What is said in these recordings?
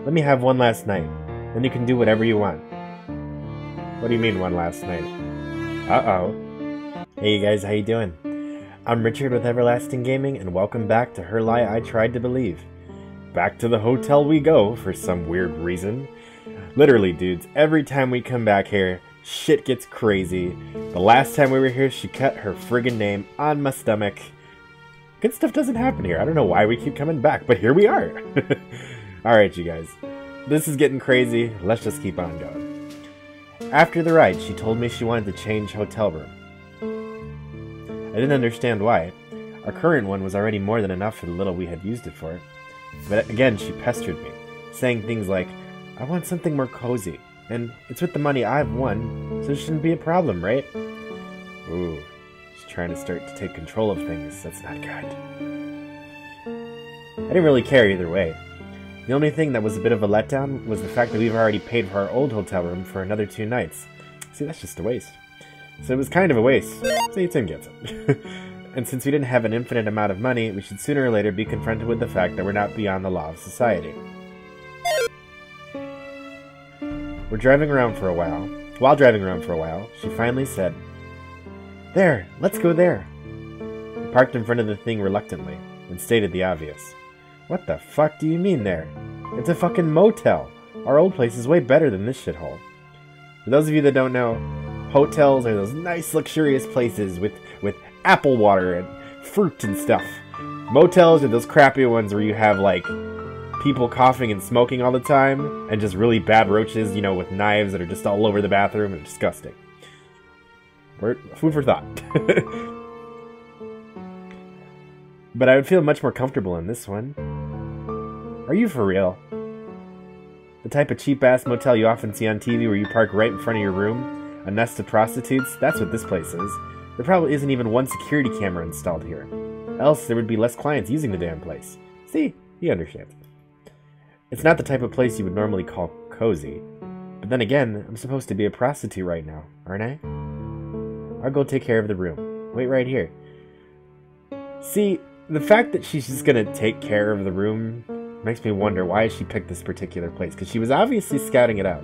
Let me have one last night. Then you can do whatever you want. What do you mean, one last night? Uh-oh. Hey, you guys, how you doing? I'm Richard with Everlasting Gaming, and welcome back to Her Lie I Tried to Believe. Back to the hotel we go, for some weird reason. Literally, dudes, every time we come back here, shit gets crazy. The last time we were here, she cut her friggin' name on my stomach. Good stuff doesn't happen here. I don't know why we keep coming back, but here we are. Alright, you guys. This is getting crazy. Let's just keep on going. After the ride, she told me she wanted to change hotel room. I didn't understand why. Our current one was already more than enough for the little we had used it for. But again, she pestered me, saying things like, I want something more cozy, and it's with the money I've won, so it shouldn't be a problem, right? Ooh, she's trying to start to take control of things. That's not good. I didn't really care either way. The only thing that was a bit of a letdown was the fact that we've already paid for our old hotel room for another 2 nights. See, that's just a waste. So it was kind of a waste. See, Tim gets it. And since we didn't have an infinite amount of money, we should sooner or later be confronted with the fact that we're not beyond the law of society. We're driving around for a while. While driving around for a while, she finally said, There, let's go there. I parked in front of the thing reluctantly, and stated the obvious. What the fuck do you mean there? It's a fucking motel. Our old place is way better than this shithole. For those of you that don't know, hotels are those nice luxurious places with apple water and fruit and stuff. Motels are those crappy ones where you have like people coughing and smoking all the time and just really bad roaches, you know, with knives that are just all over the bathroom and disgusting. Food for thought. But I would feel much more comfortable in this one. Are you for real? The type of cheap-ass motel you often see on TV where you park right in front of your room? A nest of prostitutes? That's what this place is. There probably isn't even one security camera installed here. Else there would be less clients using the damn place. See? He understands. It's not the type of place you would normally call cozy. But then again, I'm supposed to be a prostitute right now, aren't I? I'll go take care of the room. Wait right here. See, the fact that she's just gonna take care of the room makes me wonder why she picked this particular place, because she was obviously scouting it out.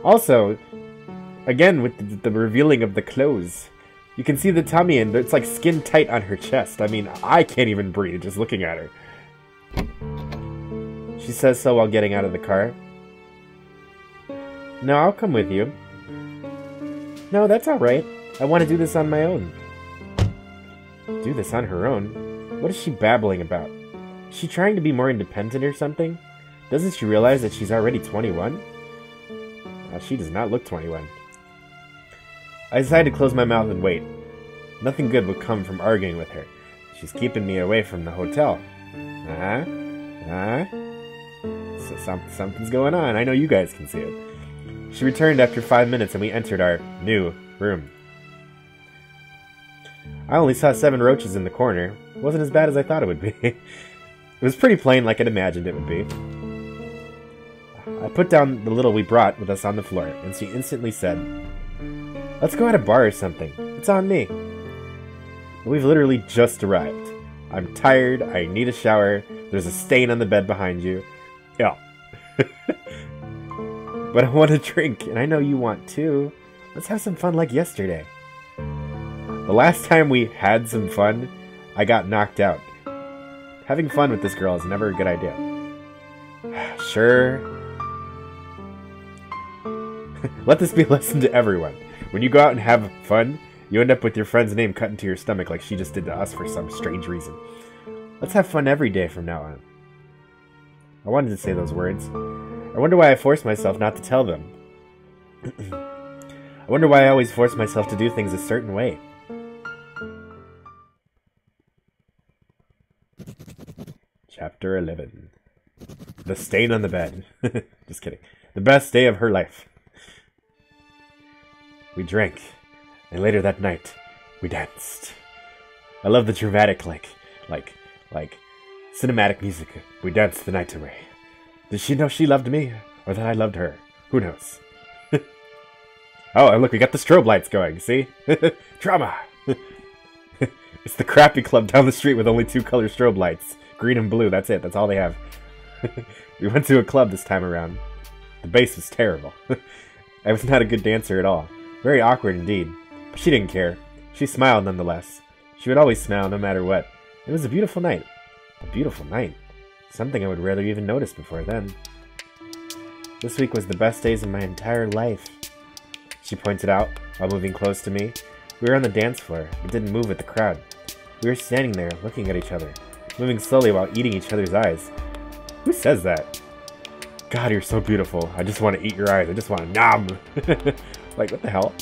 Also, again with the revealing of the clothes, you can see the tummy and it's like skin tight on her chest. I mean, I can't even breathe just looking at her. She says so while getting out of the car. No, I'll come with you. No, that's alright. I want to do this on my own. Do this on her own? What is she babbling about? Is she trying to be more independent or something? Doesn't she realize that she's already 21? She does not look 21. I decided to close my mouth and wait. Nothing good would come from arguing with her. She's keeping me away from the hotel. So something's going on. I know you guys can see it. She returned after 5 minutes and we entered our new room. I only saw 7 roaches in the corner. It wasn't as bad as I thought it would be. It was pretty plain like I'd imagined it would be. I put down the little we brought with us on the floor, and she instantly said, Let's go at a bar or something. It's on me. We've literally just arrived. I'm tired, I need a shower, there's a stain on the bed behind you. Yeah. But I want a drink, and I know you want too. Let's have some fun like yesterday. The last time we had some fun, I got knocked out. Having fun with this girl is never a good idea. Sure. Let this be a lesson to everyone. When you go out and have fun, you end up with your friend's name cut into your stomach like she just did to us for some strange reason. Let's have fun every day from now on. I wanted to say those words. I wonder why I forced myself not to tell them. I wonder why I always force myself to do things a certain way. Chapter 11. The stain on the bed. Just kidding. The best day of her life. We drank, and later that night, we danced. I love the dramatic, like cinematic music. We danced the night away. Did she know she loved me, or that I loved her? Who knows? Oh, and look, we got the strobe lights going, see? Drama! It's the crappy club down the street with only 2 color strobe lights. Green and blue, that's it, that's all they have. We went to a club this time around. The bass was terrible. I was not a good dancer at all. Very awkward indeed. But she didn't care. She smiled nonetheless. She would always smile no matter what. It was a beautiful night. A beautiful night. Something I would rarely even notice before then. This week was the best days of my entire life, she pointed out while moving close to me. We were on the dance floor, but didn't move with the crowd. We were standing there, looking at each other, moving slowly while eating each other's eyes. Who says that? God, you're so beautiful. I just want to eat your eyes. I just want to nom. Like, what the hell?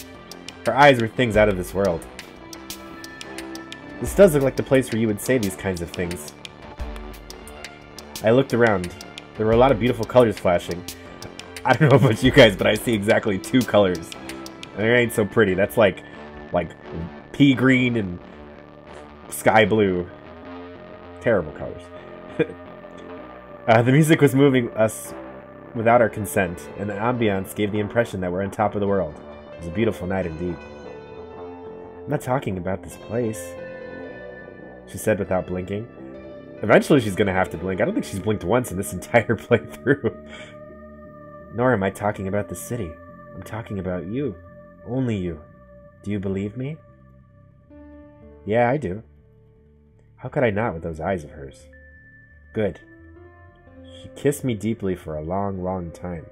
Her eyes were things out of this world. This does look like the place where you would say these kinds of things. I looked around. There were a lot of beautiful colors flashing. I don't know about you guys, but I see exactly 2 colors. And it ain't so pretty. That's like pea green and sky blue. Terrible colors. The music was moving us without our consent, and the ambiance gave the impression that we're on top of the world. It was a beautiful night indeed. I'm not talking about this place, she said without blinking. Eventually she's gonna have to blink. I don't think she's blinked once in this entire playthrough. Nor am I talking about the city. I'm talking about you. Only you. Do you believe me? Yeah, I do. How could I not with those eyes of hers? Good. She kissed me deeply for a long, long time.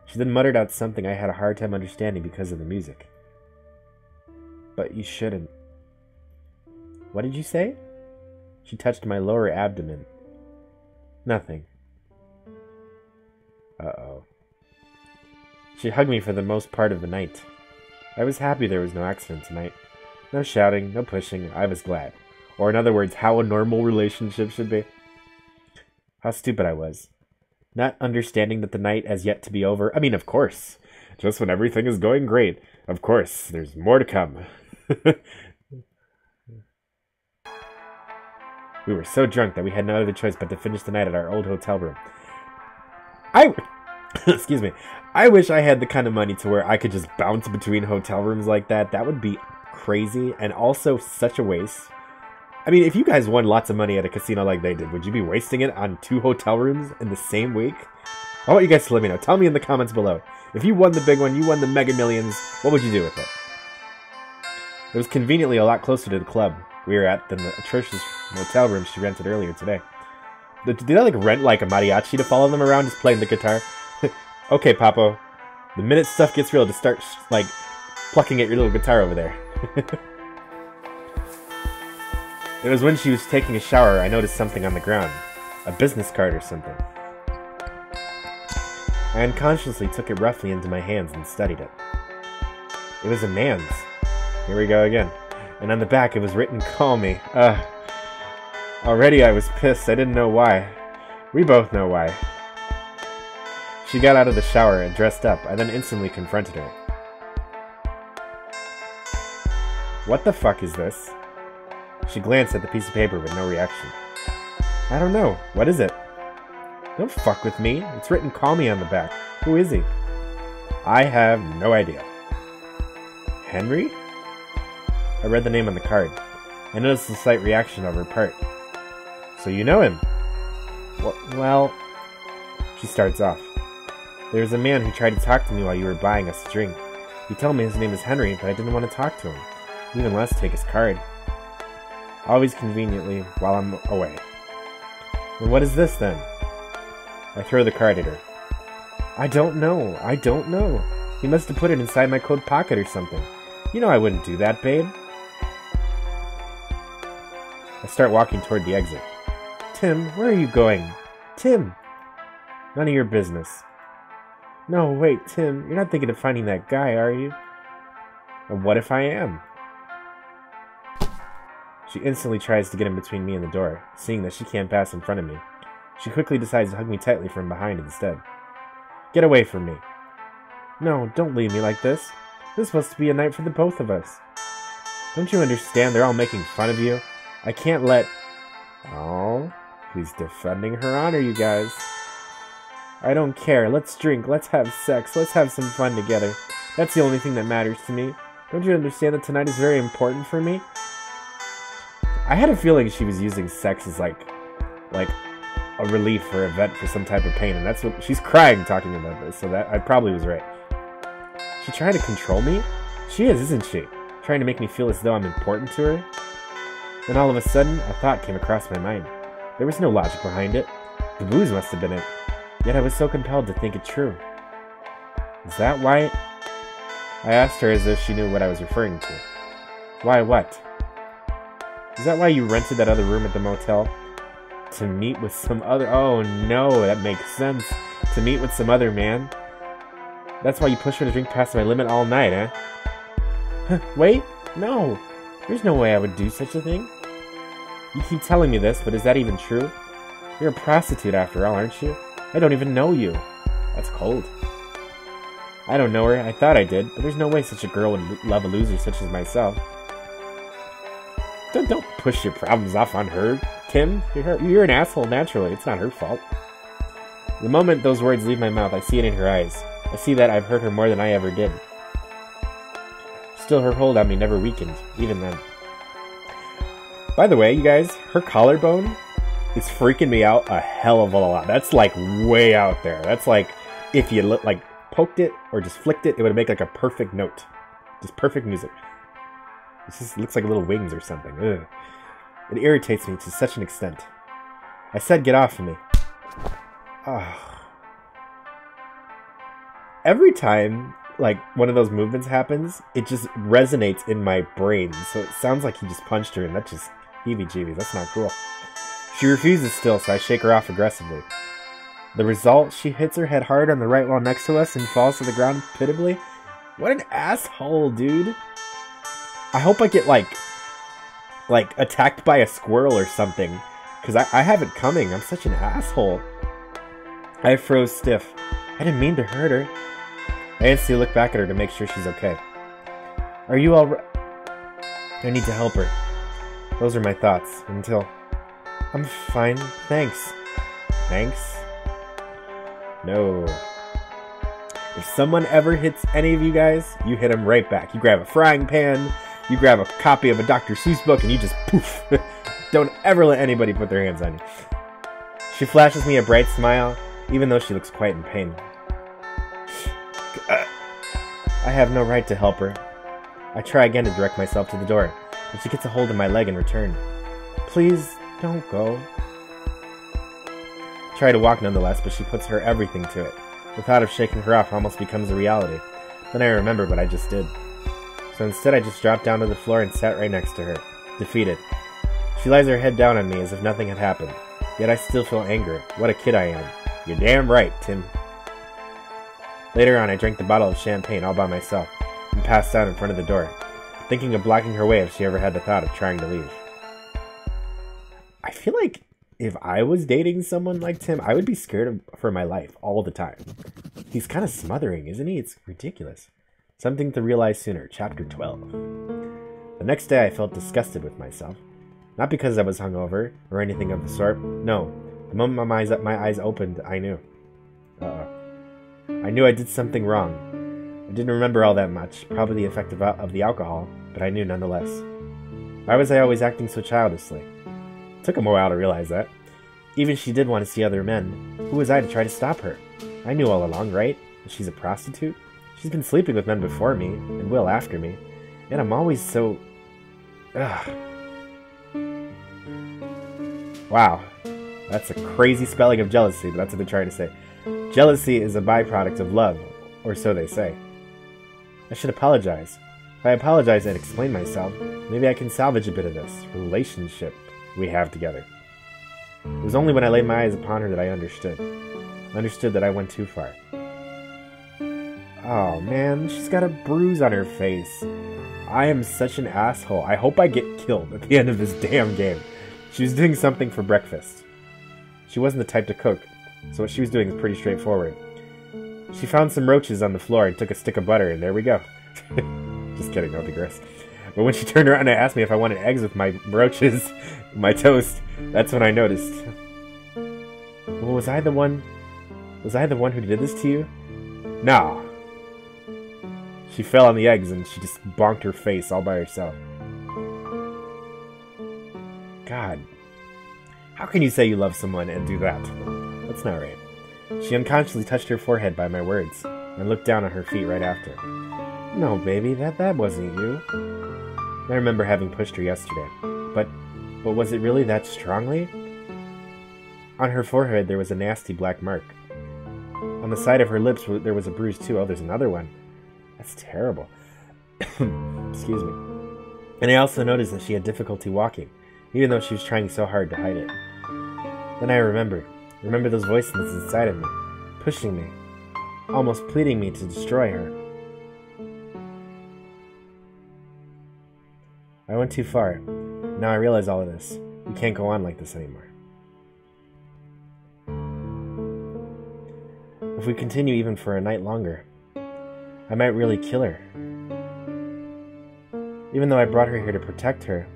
She then muttered out something I had a hard time understanding because of the music. But you shouldn't. What did you say? She touched my lower abdomen. Nothing. Uh-oh. She hugged me for the most part of the night. I was happy there was no accident tonight. No shouting, no pushing. I was glad. Or in other words, how a normal relationship should be. How stupid I was. Not understanding that the night has yet to be over. I mean, of course. Just when everything is going great. Of course, there's more to come. We were so drunk that we had no other choice but to finish the night at our old hotel room. Excuse me. I wish I had the kind of money to where I could just bounce between hotel rooms like that. That would be crazy and also such a waste. I mean, if you guys won lots of money at a casino like they did, would you be wasting it on 2 hotel rooms in the same week? I want you guys to let me know. Tell me in the comments below. If you won the big one, you won the Mega Millions, what would you do with it? It was conveniently a lot closer to the club we were at than the atrocious motel room she rented earlier today. Did they like rent like a mariachi to follow them around just playing the guitar? Okay, Papo. The minute stuff gets real, just start like plucking at your little guitar over there. It was when she was taking a shower I noticed something on the ground. A business card or something. I unconsciously took it roughly into my hands and studied it. It was a man's. Here we go again. And on the back it was written, "Call me." Already I was pissed. I didn't know why. We both know why. She got out of the shower and dressed up. I then instantly confronted her. What the fuck is this? She glanced at the piece of paper with no reaction. I don't know. What is it? Don't fuck with me. It's written "Call me" on the back. Who is he? I have no idea. Henry? I read the name on the card. I noticed a slight reaction on her part. So you know him? Well, she starts off. There was a man who tried to talk to me while you were buying us a drink. He told me his name is Henry, but I didn't want to talk to him. Even less take his card. Always conveniently while I'm away. And what is this then? I throw the card at her. I don't know. I don't know. He must have put it inside my coat pocket or something. You know I wouldn't do that, babe. I start walking toward the exit. Tim, where are you going? Tim! None of your business. No, wait, Tim, you're not thinking of finding that guy, are you? And what if I am? She instantly tries to get in between me and the door, seeing that she can't pass in front of me. She quickly decides to hug me tightly from behind instead. Get away from me. No, don't leave me like this. This is supposed to be a night for the both of us. Don't you understand they're all making fun of you? I can't let... Oh, he's defending her honor, you guys. I don't care. Let's drink. Let's have sex. Let's have some fun together. That's the only thing that matters to me. Don't you understand that tonight is very important for me? I had a feeling she was using sex as like a relief or a vent for some type of pain, and that's what she's crying talking about this, so that I probably was right. She trying to control me? She is, isn't she? Trying to make me feel as though I'm important to her? Then all of a sudden, a thought came across my mind. There was no logic behind it. The booze must have been it. Yet I was so compelled to think it true. Is that why? I asked her as though she knew what I was referring to. Why what? Is that why you rented that other room at the motel? To meet with some other... Oh no, that makes sense. To meet with some other man? That's why you pushed her to drink past my limit all night, eh? Wait, no. There's no way I would do such a thing. You keep telling me this, but is that even true? You're a prostitute after all, aren't you? I don't even know you. That's cold. I don't know her. I thought I did, but there's no way such a girl would love a loser such as myself. Don't push your problems off on her, Tim. You're an asshole naturally. It's not her fault. The moment those words leave my mouth, I see it in her eyes. I see that I've hurt her more than I ever did. Still, her hold on me never weakened, even then. By the way, you guys, her collarbone is freaking me out a hell of a lot. That's like way out there. That's like if you like poked it or just flicked it, it would make like a perfect note. Just perfect music. It just looks like little wings or something. Ugh. It irritates me to such an extent. I said get off of me. Oh. Every time like one of those movements happens, it just resonates in my brain. So it sounds like he just punched her and that just heebie-jeebies. That's not cool. She refuses still, so I shake her off aggressively. The result, she hits her head hard on the right wall next to us and falls to the ground pitiably. What an asshole, dude. I hope I get, like attacked by a squirrel or something. Because I have it coming. I'm such an asshole. I froze stiff. I didn't mean to hurt her. I instantly look back at her to make sure she's okay. Are you alright? I need to help her. Those are my thoughts, until... I'm fine, thanks. Thanks? No. If someone ever hits any of you guys, you hit them right back. You grab a frying pan, you grab a copy of a Dr. Seuss book, and you just poof. Don't ever let anybody put their hands on you. She flashes me a bright smile, even though she looks quite in pain. I have no right to help her. I try again to direct myself to the door, but she gets a hold of my leg in return. Please, don't go. I try to walk nonetheless, but she puts her everything to it. The thought of shaking her off almost becomes a reality. Then I remember what I just did. So instead I just dropped down to the floor and sat right next to her, defeated. She lies her head down on me as if nothing had happened. Yet I still feel anger. What a kid I am. You're damn right, Tim. Later on, I drank the bottle of champagne all by myself and passed out in front of the door, thinking of blocking her way if she ever had the thought of trying to leave. I feel like if I was dating someone like Tim, I would be scared for my life all the time. He's kind of smothering, isn't he? It's ridiculous. Something to realize sooner. Chapter 12. The next day, I felt disgusted with myself. Not because I was hungover or anything of the sort. No. The moment my eyes opened, I knew. Uh-oh. I knew I did something wrong. I didn't remember all that much, probably the effect of the alcohol, but I knew nonetheless. Why was I always acting so childishly? It took him a while to realize that. Even if she did want to see other men, who was I to try to stop her? I knew all along, right? That she's a prostitute? She's been sleeping with men before me, and will after me. Yet I'm always so... Ugh. Wow. That's a crazy spelling of jealousy, but that's what they're trying to say. Jealousy is a byproduct of love, or so they say. I should apologize. If I apologize and explain myself, maybe I can salvage a bit of this relationship we have together. It was only when I laid my eyes upon her that I understood. Understood that I went too far. Oh man, she's got a bruise on her face. I am such an asshole. I hope I get killed at the end of this damn game. She was doing something for breakfast. She wasn't the type to cook, so what she was doing is pretty straightforward. She found some roaches on the floor and took a stick of butter, and there we go. Just kidding, don't be gross. But when she turned around and asked me if I wanted eggs with my roaches, my toast, that's when I noticed. Well, was I the one who did this to you? No. She fell on the eggs and she just bonked her face all by herself. God. How can you say you love someone and do that? That's not right. She unconsciously touched her forehead by my words and looked down on her feet right after. No, baby, that wasn't you. I remember having pushed her yesterday, but was it really that strongly? On her forehead there was a nasty black mark. On the side of her lips there was a bruise too. Oh, there's another one. That's terrible. Excuse me. And I also noticed that she had difficulty walking, even though she was trying so hard to hide it. Then I remember those voices inside of me, pushing me, almost pleading me to destroy her. I went too far. Now I realize all of this. We can't go on like this anymore. If we continue even for a night longer, I might really kill her. Even though I brought her here to protect her,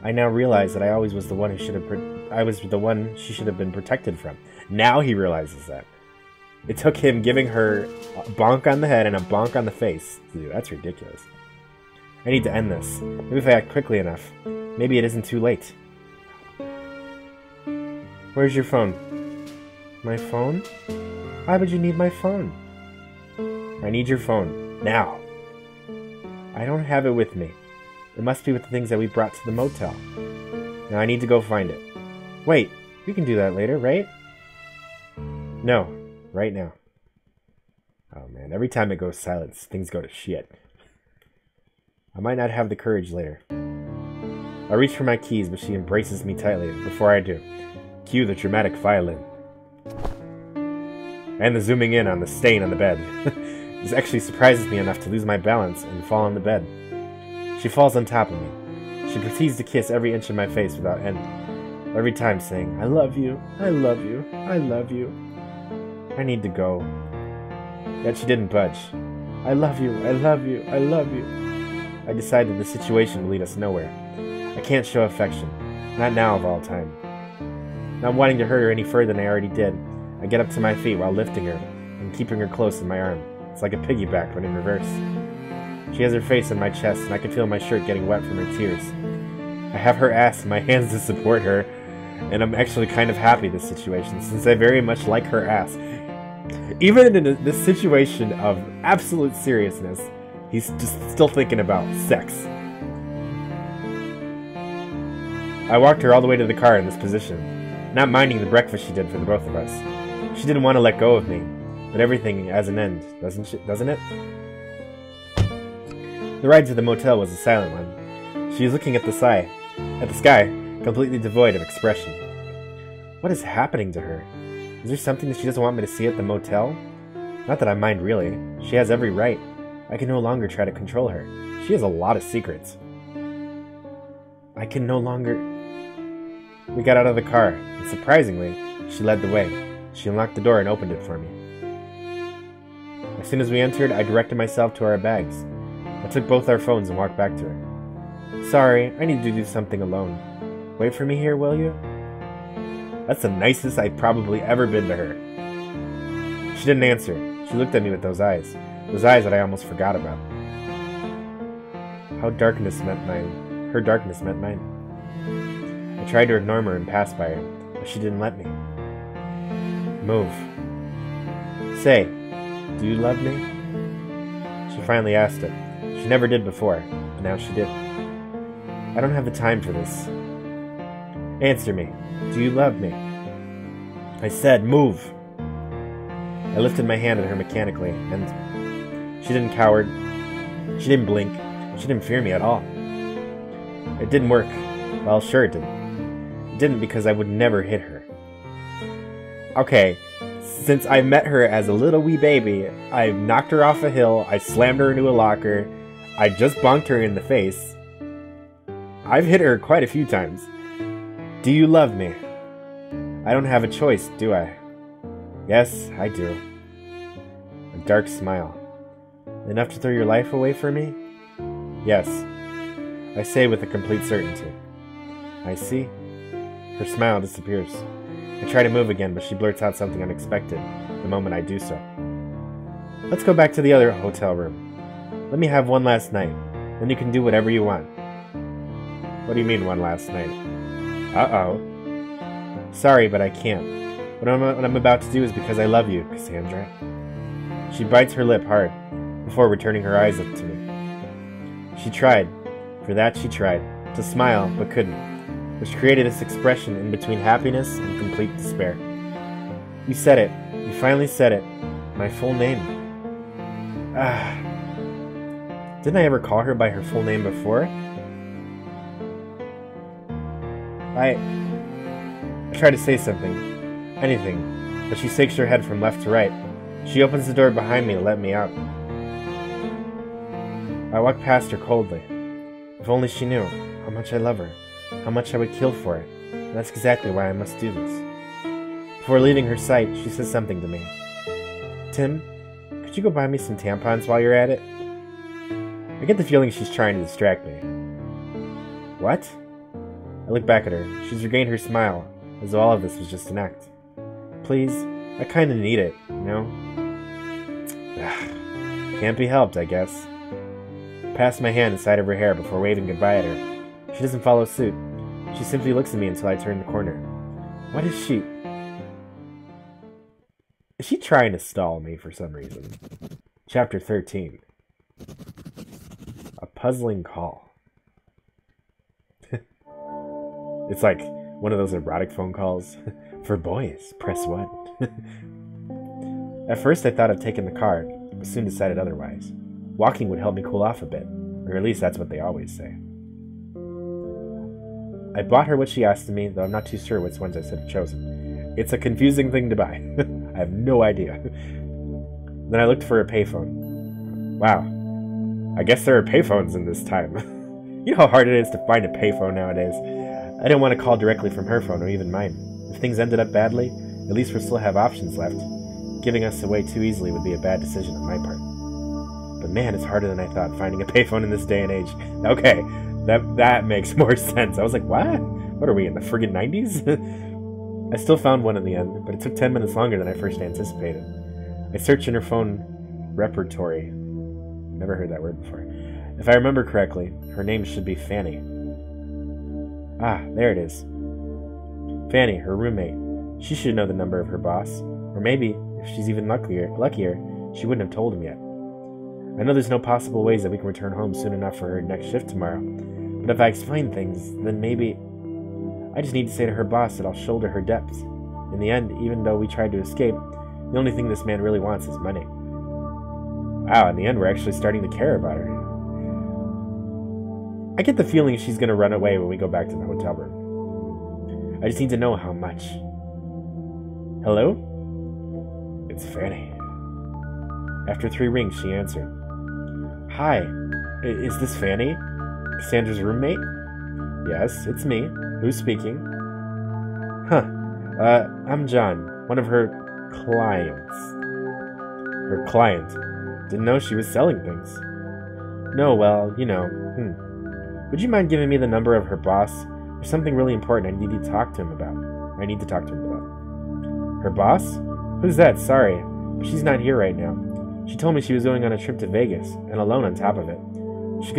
I now realize that I always was the one who she should have been protected from. Now he realizes that. It took him giving her a bonk on the head and a bonk on the face to do. That's ridiculous. I need to end this. Maybe if I act quickly enough, maybe it isn't too late. Where's your phone? My phone? Why would you need my phone? I need your phone. Now. I don't have it with me. It must be with the things that we brought to the motel. Now I need to go find it. Wait, we can do that later, right? No, right now. Oh man, every time it goes silent, things go to shit. I might not have the courage later. I reach for my keys, but she embraces me tightly. Before I do, cue the dramatic violin. And the zooming in on the stain on the bed. This actually surprises me enough to lose my balance and fall on the bed. She falls on top of me. She proceeds to kiss every inch of my face without end, every time saying, I love you, I love you, I love you. I need to go. Yet she didn't budge. I love you, I love you, I love you. I decided the situation will lead us nowhere. I can't show affection. Not now of all time. Not wanting to hurt her any further than I already did, I get up to my feet while lifting her and keeping her close in my arm. It's like a piggyback, but in reverse. She has her face on my chest, and I can feel my shirt getting wet from her tears. I have her ass in my hands to support her, and I'm actually kind of happy this situation, since I very much like her ass. Even in this situation of absolute seriousness, he's just still thinking about sex. I walked her all the way to the car in this position, not minding the breakfast she did for the both of us. She didn't want to let go of me, but everything has an end, doesn't it? The ride to the motel was a silent one. She was looking at the sky, completely devoid of expression. What is happening to her? Is there something that she doesn't want me to see at the motel? Not that I mind really. She has every right. I can no longer try to control her. She has a lot of secrets. I can no longer... We got out of the car, and surprisingly, she led the way. She unlocked the door and opened it for me. As soon as we entered, I directed myself to our bags. I took both our phones and walked back to her. Sorry, I need to do something alone. Wait for me here, will you? That's the nicest I've probably ever been to her. She didn't answer. She looked at me with those eyes that I almost forgot about. Her darkness met mine. I tried to ignore her and pass by her, but she didn't let me. Move. Say, do you love me? She finally asked it. She never did before, but now she did. I don't have the time for this. Answer me. Do you love me? I said, move. I lifted my hand at her mechanically, and she didn't cower. She didn't blink. She didn't fear me at all. It didn't work. Well, sure it didn't. It didn't because I would never hit her. Okay, since I met her as a little wee baby, I knocked her off a hill, I slammed her into a locker, I just bonked her in the face. I've hit her quite a few times. Do you love me? I don't have a choice, do I? Yes, I do. A dark smile. Enough to throw your life away for me? Yes. I say with a complete certainty. I see. Her smile disappears. I try to move again, but she blurts out something unexpected the moment I do so. Let's go back to the other hotel room. Let me have one last night. Then you can do whatever you want. What do you mean one last night? Uh-oh. Sorry, but I can't. What I'm about to do is because I love you, Cassandra. She bites her lip hard, before returning her eyes up to me. She tried, to smile, but couldn't, which created this expression in between happiness and complete despair. You said it. You finally said it. My full name. Didn't I ever call her by her full name before? I try to say something. Anything. But she shakes her head from left to right. She opens the door behind me to let me out. I walk past her coldly. If only she knew how much I love her, how much I would kill for it. And that's exactly why I must do this. Before leaving her sight, she says something to me. Tim, could you go buy me some tampons while you're at it? I get the feeling she's trying to distract me. What? I look back at her. She's regained her smile, as though all of this was just an act. Please, I kinda need it, you know? Can't be helped, I guess. I pass my hand inside of her hair before waving goodbye at her. She doesn't follow suit. She simply looks at me until I turn the corner. What is she? Is she trying to stall me for some reason? Chapter 13. A puzzling call. It's like one of those erotic phone calls. For boys, press 1. At first I thought of taking the car, but soon decided otherwise. Walking would help me cool off a bit, or at least that's what they always say. I bought her what she asked of me, though I'm not too sure which ones I should have chosen. It's a confusing thing to buy. I have no idea. Then I looked for a payphone. Wow. I guess there are payphones in this time. You know how hard it is to find a payphone nowadays. I didn't want to call directly from her phone or even mine. If things ended up badly, at least we'll still have options left. Giving us away too easily would be a bad decision on my part. But man, it's harder than I thought finding a payphone in this day and age. Okay, that makes more sense. I was like, what? What are we, in the friggin' 90s? I still found one in the end, but it took 10 minutes longer than I first anticipated. I searched in her phone repertory. Never heard that word before. If I remember correctly, her name should be Fanny. Ah, there it is. Fanny, her roommate. She should know the number of her boss. Or maybe, if she's even luckier, she wouldn't have told him yet. I know there's no possible ways that we can return home soon enough for her next shift tomorrow. But if I explain things, then maybe... I just need to say to her boss that I'll shoulder her debts. In the end, even though we tried to escape, the only thing this man really wants is money. Wow, in the end, we're actually starting to care about her. I get the feeling she's going to run away when we go back to the hotel room. I just need to know how much. Hello? It's Fanny. After 3 rings, she answered. Hi, is this Fanny? Cassandra's roommate? Yes, it's me. Who's speaking? I'm John, one of her clients. Her client? Didn't know she was selling things. No, well, you know, Would you mind giving me the number of her boss? There's something really important I need to talk to him about. Her boss? Who's that? Sorry, but she's not here right now. She told me she was going on a trip to Vegas, and alone on top of it. She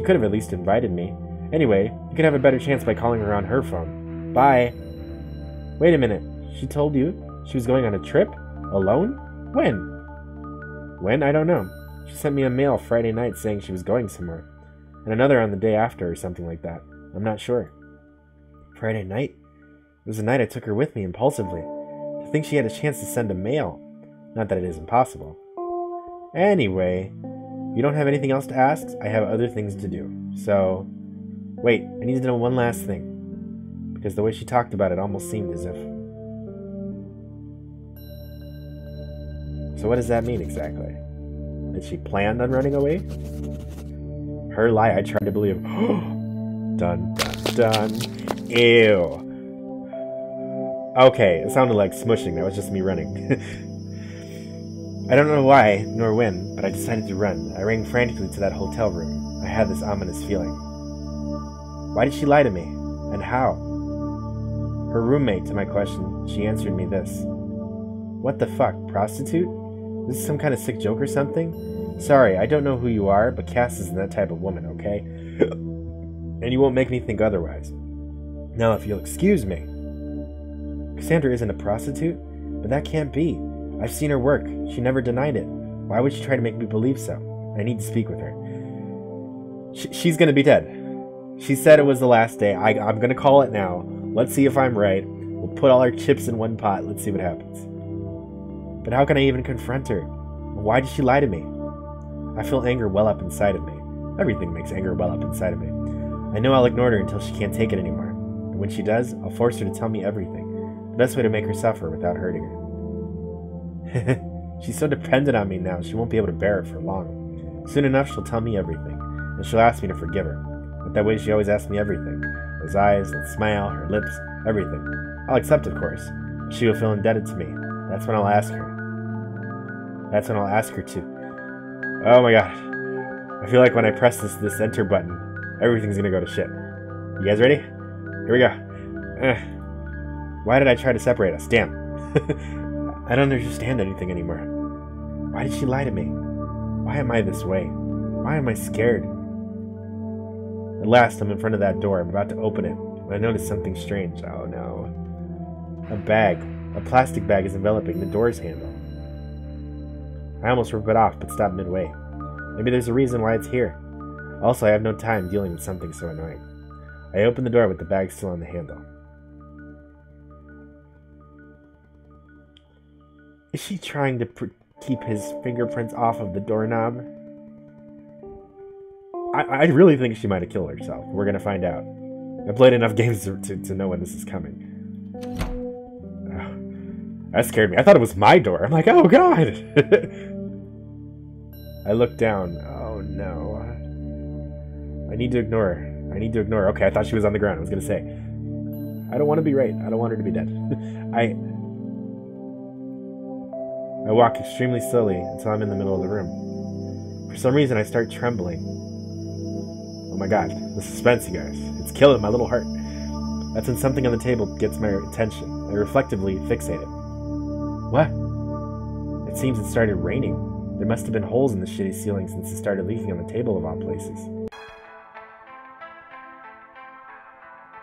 could have at least invited me. Anyway, you could have a better chance by calling her on her phone. Bye. Wait a minute. She told you she was going on a trip? Alone? When? When? I don't know. She sent me a mail Friday night saying she was going somewhere. And another on the day after or something like that. I'm not sure. Friday night? It was the night I took her with me impulsively. To think she had a chance to send a mail. Not that it is impossible. Anyway, if you don't have anything else to ask, I have other things to do. So, wait, I need to know one last thing. Because the way she talked about it almost seemed as if... So what does that mean exactly? That she planned on running away? Her lie I tried to believe. Dun, dun, dun. Ew. Okay, it sounded like smushing. That was just me running. I don't know why, nor when, but I decided to run. I ran frantically to that hotel room. I had this ominous feeling. Why did she lie to me? And how? Her roommate, to my question, she answered me this. What the fuck, prostitute? Is this some kind of sick joke or something? Sorry, I don't know who you are, but Cass isn't that type of woman, okay? And you won't make me think otherwise. Now, if you'll excuse me. Cassandra isn't a prostitute? But that can't be. I've seen her work. She never denied it. Why would she try to make me believe so? I need to speak with her. She's gonna be dead. She said it was the last day. I'm gonna call it now. Let's see if I'm right. We'll put all our chips in one pot. Let's see what happens. But how can I even confront her? Why did she lie to me? I feel anger well up inside of me. Everything makes anger well up inside of me. I know I'll ignore her until she can't take it anymore. And when she does, I'll force her to tell me everything. The best way to make her suffer without hurting her. She's so dependent on me now, she won't be able to bear it for long. Soon enough, she'll tell me everything, and she'll ask me to forgive her. But that way she always asks me everything. Those eyes, that smile, her lips, everything. I'll accept, of course. She will feel indebted to me. That's when I'll ask her. That's when I'll ask her to. Oh my god. I feel like when I press this enter button, everything's gonna go to shit. You guys ready? Here we go. Why did I try to separate us? Damn. I don't understand anything anymore. Why did she lie to me? Why am I this way? Why am I scared? At last, I'm in front of that door. I'm about to open it when I notice something strange. Oh no. A bag. A plastic bag is enveloping the door's handle. I almost rip it off, but stop midway. Maybe there's a reason why it's here. Also, I have no time dealing with something so annoying. I open the door with the bag still on the handle. Is she trying to keep his fingerprints off of the doorknob? I really think she might have killed herself. We're going to find out. I played enough games to know when this is coming. Oh, that scared me. I thought it was my door. I'm like, oh god! I looked down. Oh no. I need to ignore her. I need to ignore her. Okay, I thought she was on the ground. I was going to say. I don't want to be right. I don't want her to be dead. I walk extremely slowly until I'm in the middle of the room. For some reason, I start trembling. Oh my god, the suspense, you guys. It's killing my little heart. That's when something on the table gets my attention. I reflectively fixate it. What? It seems it started raining. There must have been holes in the shitty ceiling since it started leaking on the table of all places.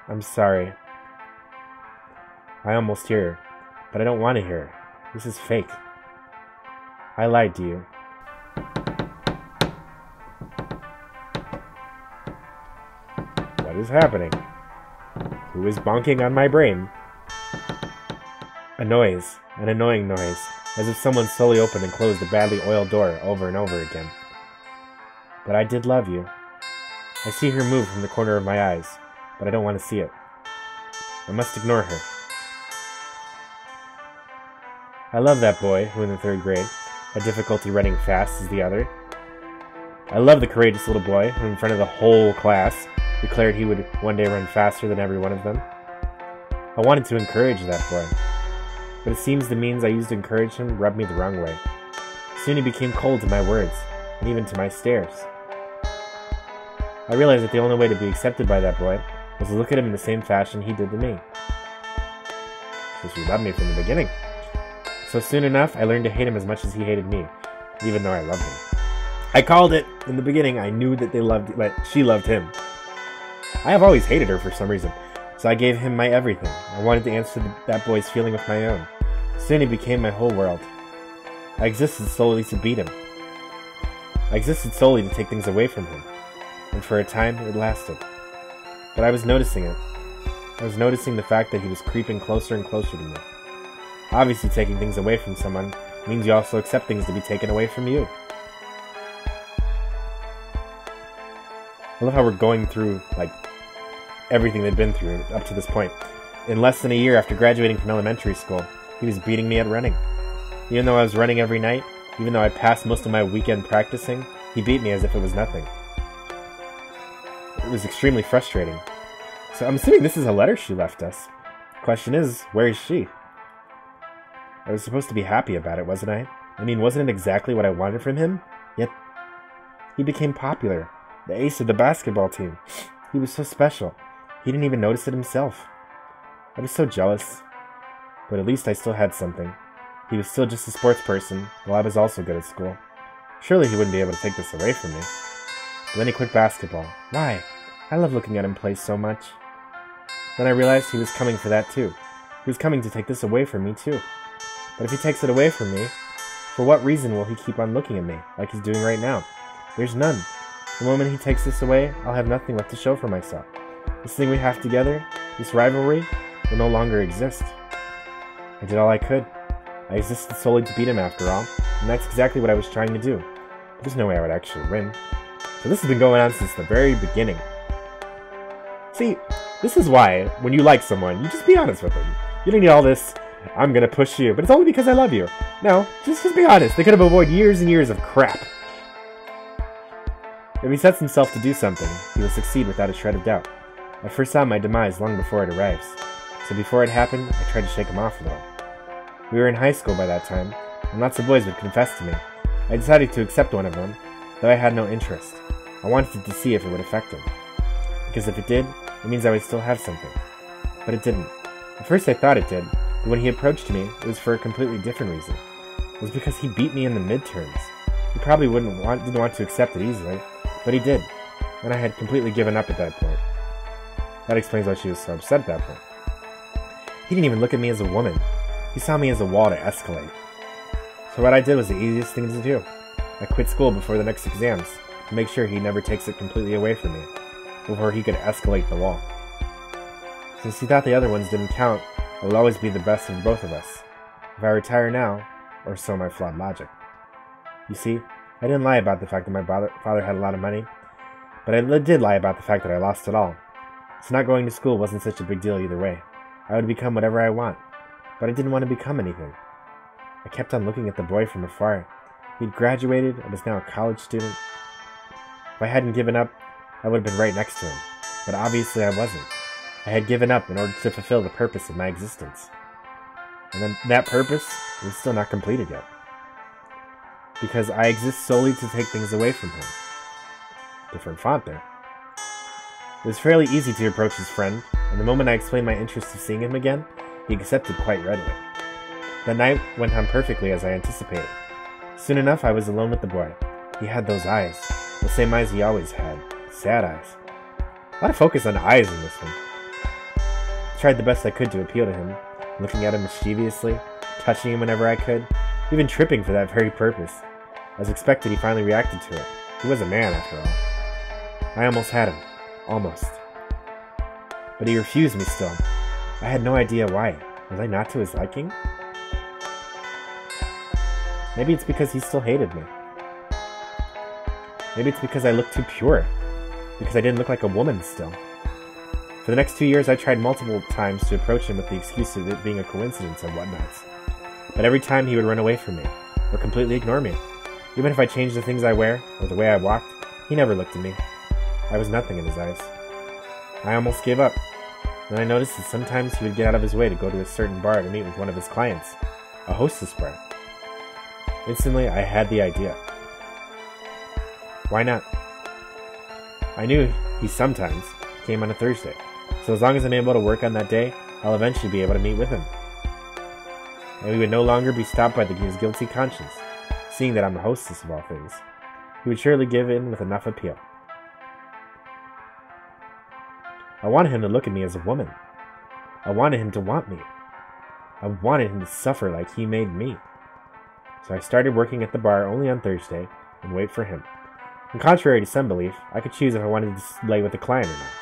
I'm sorry. I almost hear her, but I don't want to hear her. This is fake. I lied to you. What is happening? Who is bonking on my brain? A noise, an annoying noise, as if someone slowly opened and closed a badly oiled door over and over again. But I did love you. I see her move from the corner of my eyes, but I don't want to see it. I must ignore her. I love that boy who in the 3rd grade had difficulty running fast as the other. I love the courageous little boy who in front of the whole class declared he would one day run faster than every one of them. I wanted to encourage that boy, but it seems the means I used to encourage him rubbed me the wrong way. Soon he became cold to my words, and even to my stares. I realized that the only way to be accepted by that boy was to look at him in the same fashion he did to me. So she loved me from the beginning. So soon enough, I learned to hate him as much as he hated me, even though I loved him. I called it in the beginning. I knew that she loved him. I have always hated her for some reason, so I gave him my everything. I wanted to answer that boy's feeling with my own. Soon he became my whole world. I existed solely to beat him. I existed solely to take things away from him, and for a time it lasted. But I was noticing it. I was noticing the fact that he was creeping closer and closer to me. Obviously, taking things away from someone means you also accept things to be taken away from you. I love how we're going through, everything they've been through up to this point. In less than a year after graduating from elementary school, he was beating me at running. Even though I was running every night, even though I passed most of my weekend practicing, he beat me as if it was nothing. It was extremely frustrating. So I'm assuming this is a letter she left us. Question is, where is she? I was supposed to be happy about it, wasn't I? I mean, wasn't it exactly what I wanted from him? Yet, he became popular. The ace of the basketball team. He was so special. He didn't even notice it himself. I was so jealous. But at least I still had something. He was still just a sports person, while I was also good at school. Surely he wouldn't be able to take this away from me. But then he quit basketball. Why? I love looking at him play so much. Then I realized he was coming for that too. He was coming to take this away from me too. But if he takes it away from me, for what reason will he keep on looking at me, like he's doing right now? There's none. The moment he takes this away, I'll have nothing left to show for myself. This thing we have together, this rivalry, will no longer exist. I did all I could. I existed solely to beat him after all, and that's exactly what I was trying to do. But there's no way I would actually win. So this has been going on since the very beginning. See, this is why, when you like someone, you just be honest with them. You don't need all this, I'm gonna push you, but it's only because I love you. No, just be honest. They could have avoided years and years of crap. If he sets himself to do something, he will succeed without a shred of doubt. I first saw my demise long before it arrives. So before it happened, I tried to shake him off a little. We were in high school by that time, and lots of boys would confess to me. I decided to accept one of them, though I had no interest. I wanted to see if it would affect him. Because if it did, it means I would still have something. But it didn't. At first I thought it did, but when he approached me, it was for a completely different reason. It was because he beat me in the midterms. He probably didn't want to accept it easily, but he did, and I had completely given up at that point. That explains why she was so upset at that point. He didn't even look at me as a woman. He saw me as a wall to escalate. So what I did was the easiest thing to do. I quit school before the next exams, to make sure he never takes it completely away from me, before he could escalate the wall. Since he thought the other ones didn't count, I will always be the best of both of us. If I retire now, or so my flawed logic. You see, I didn't lie about the fact that my father had a lot of money, but I did lie about the fact that I lost it all. So not going to school wasn't such a big deal either way. I would become whatever I want, but I didn't want to become anything. I kept on looking at the boy from afar. He'd graduated and was now a college student. If I hadn't given up, I would have been right next to him, but obviously I wasn't. I had given up in order to fulfill the purpose of my existence. And then that purpose was still not completed yet. Because I exist solely to take things away from him. Different font there. It was fairly easy to approach his friend, and the moment I explained my interest of seeing him again, he accepted quite readily. That night went on perfectly as I anticipated. Soon enough, I was alone with the boy. He had those eyes, the same eyes he always had, sad eyes. A lot of focus on eyes in this one. I tried the best I could to appeal to him, looking at him mischievously, touching him whenever I could, even tripping for that very purpose. As expected, he finally reacted to it. He was a man, after all. I almost had him. Almost. But he refused me still. I had no idea why. Was I not to his liking? Maybe it's because he still hated me. Maybe it's because I looked too pure. Because I didn't look like a woman still. For the next 2 years, I tried multiple times to approach him with the excuse of it being a coincidence and whatnots. But every time he would run away from me, or completely ignore me. Even if I changed the things I wear, or the way I walked, he never looked at me. I was nothing in his eyes. I almost gave up. Then I noticed that sometimes he would get out of his way to go to a certain bar to meet with one of his clients, a hostess bar. Instantly, I had the idea. Why not? I knew he sometimes came on a Thursday, so as long as I'm able to work on that day, I'll eventually be able to meet with him. And we would no longer be stopped by his guilty conscience, seeing that I'm the hostess of all things. He would surely give in with enough appeal. I wanted him to look at me as a woman. I wanted him to want me. I wanted him to suffer like he made me. So I started working at the bar only on Thursday and wait for him. And contrary to some belief, I could choose if I wanted to lay with the client or not.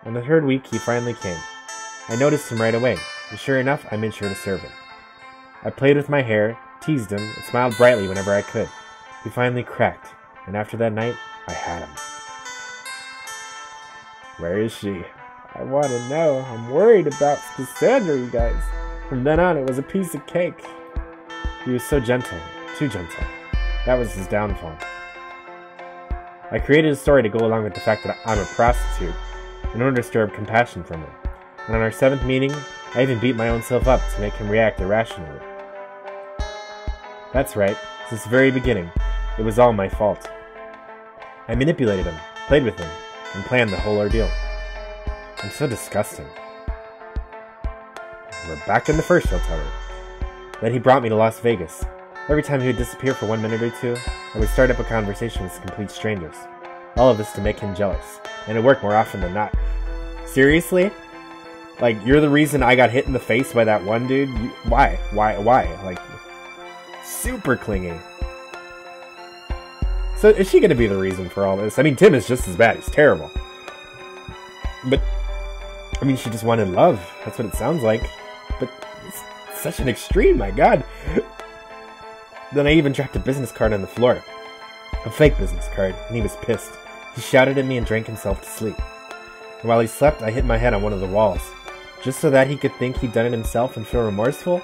On the third week, he finally came. I noticed him right away, and sure enough, I made sure to serve him. I played with my hair, teased him, and smiled brightly whenever I could. He finally cracked, and after that night, I had him. Where is she? I want to know. I'm worried about Cassandra, you guys. From then on, it was a piece of cake. He was so gentle, too gentle. That was his downfall. I created a story to go along with the fact that I'm a prostitute in order to stir up compassion from him. And on our 7th meeting, I even beat my own self up to make him react irrationally. That's right, since the very beginning, it was all my fault. I manipulated him, played with him, and planned the whole ordeal. I'm so disgusting. We're back in the first hotel room. Then he brought me to Las Vegas. Every time he would disappear for 1 minute or two, I would start up a conversation with complete strangers. All of this to make him jealous, and it worked more often than not. Seriously? Like, you're the reason I got hit in the face by that one dude? Why? Like, super clingy. So, is she gonna be the reason for all this? I mean, Tim is just as bad. He's terrible. But, I mean, she just wanted love. That's what it sounds like. But, it's such an extreme, my god. Then I even dropped a business card on the floor. A fake business card, and he was pissed. He shouted at me and drank himself to sleep. And while he slept, I hit my head on one of the walls. Just so that he could think he'd done it himself and feel remorseful?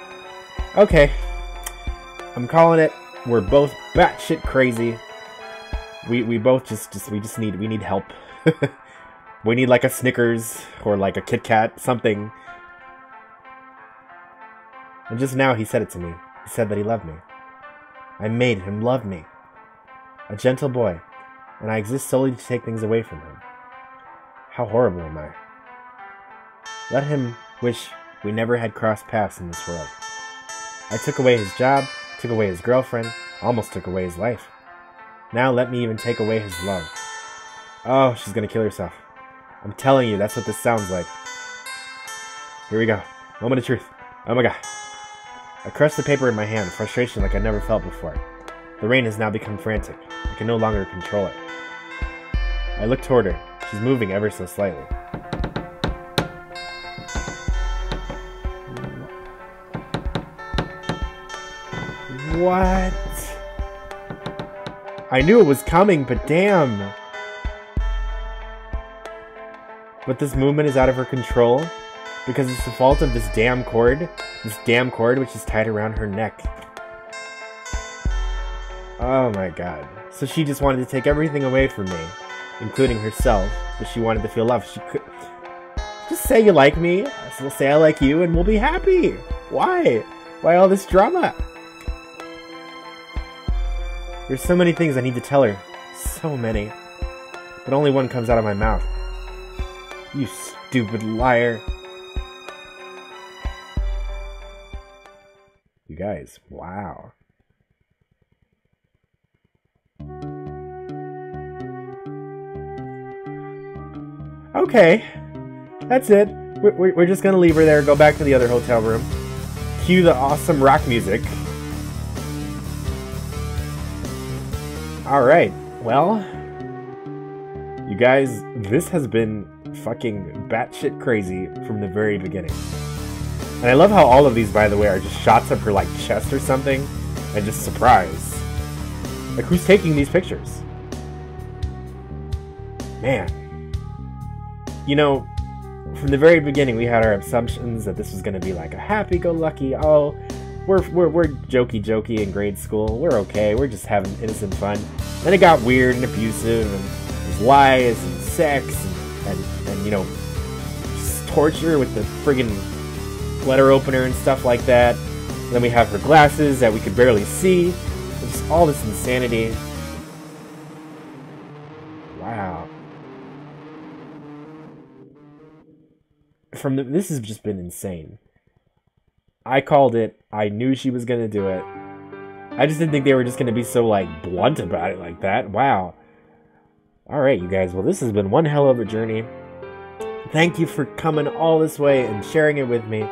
Okay. I'm calling it. We're both batshit crazy. We both we need help. We need like a Snickers or like a Kit Kat, something. And just now he said it to me. He said that he loved me. I made him love me. A gentle boy, and I exist solely to take things away from him. How horrible am I? Let him wish we never had crossed paths in this world. I took away his job, took away his girlfriend, almost took away his life. Now let me even take away his love. Oh, she's gonna kill herself. I'm telling you, that's what this sounds like. Here we go. Moment of truth. Oh my god. I crushed the paper in my hand, frustration like I never felt before. The rain has now become frantic. I can no longer control it. I look toward her. She's moving ever so slightly. What? I knew it was coming, but damn. But this movement is out of her control because it's the fault of this damn cord. This damn cord which is tied around her neck. Oh my god. So she just wanted to take everything away from me, including herself, but she wanted to feel love. She could just say you like me, so say I like you, and we'll be happy. Why? Why all this drama? There's so many things I need to tell her. So many. But only one comes out of my mouth. You stupid liar. You guys, wow. Okay. That's it. We're just gonna leave her there, go back to the other hotel room. Cue the awesome rock music. Alright, well, you guys, this has been fucking batshit crazy from the very beginning. And I love how all of these, by the way, are just shots of her, like, chest or something, and just surprise. Like, who's taking these pictures? Man. You know, from the very beginning, we had our assumptions that this was gonna be like a happy-go-lucky, oh, we're jokey in grade school. We're okay. We're just having innocent fun. Then it got weird and abusive, and there's lies and sex and you know, just torture with the friggin' letter opener and stuff like that. And then we have her glasses that we could barely see. Just all this insanity. Wow. This has just been insane. I called it. I knew she was gonna do it. I just didn't think they were just gonna be so, like, blunt about it like that. Wow. Alright, you guys. Well, this has been one hell of a journey. Thank you for coming all this way and sharing it with me.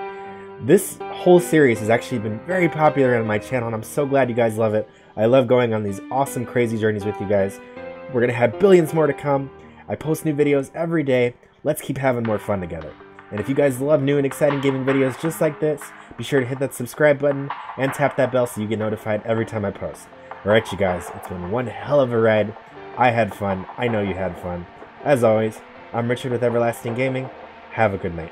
This whole series has actually been very popular on my channel, and I'm so glad you guys love it. I love going on these awesome, crazy journeys with you guys. We're gonna have billions more to come. I post new videos every day. Let's keep having more fun together. And if you guys love new and exciting gaming videos just like this, be sure to hit that subscribe button and tap that bell so you get notified every time I post. Alright, you guys, it's been one hell of a ride. I had fun. I know you had fun. As always, I'm Richard with Everlasting Gaming. Have a good night.